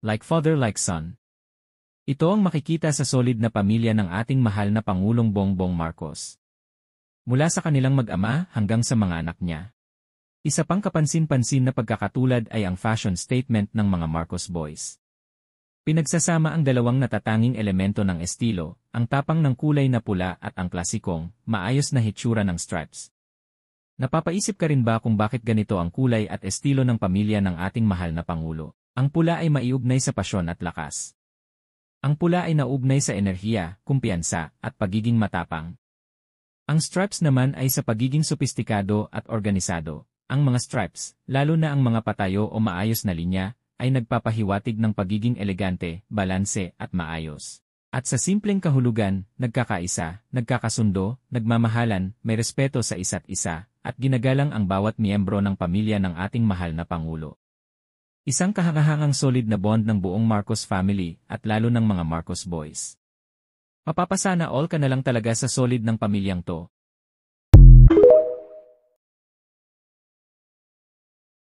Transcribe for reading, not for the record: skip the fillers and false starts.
Like father like son. Ito ang makikita sa solid na pamilya ng ating mahal na Pangulong Bongbong Marcos. Mula sa kanilang mag-ama hanggang sa mga anak niya. Isa pang kapansin-pansin na pagkakatulad ay ang fashion statement ng mga Marcos boys. Pinagsasama ang dalawang natatanging elemento ng estilo, ang tapang ng kulay na pula at ang klasikong, maayos na hitsura ng stripes. Napapaisip ka rin ba kung bakit ganito ang kulay at estilo ng pamilya ng ating mahal na Pangulo? Ang pula ay maiugnay sa pasyon at lakas. Ang pula ay naugnay sa enerhiya, kumpiyansa, at pagiging matapang. Ang stripes naman ay sa pagiging sopistikado at organisado. Ang mga stripes, lalo na ang mga patayo o maayos na linya, ay nagpapahiwatig ng pagiging elegante, balanse, at maayos. At sa simpleng kahulugan, nagkakaisa, nagkakasundo, nagmamahalan, may respeto sa isa't isa, at ginagalang ang bawat miyembro ng pamilya ng ating mahal na Pangulo. Isang kahangahangang solid na bond ng buong Marcos family at lalo ng mga Marcos boys. Mapapasana all ka na lang talaga sa solid ng pamilyang to.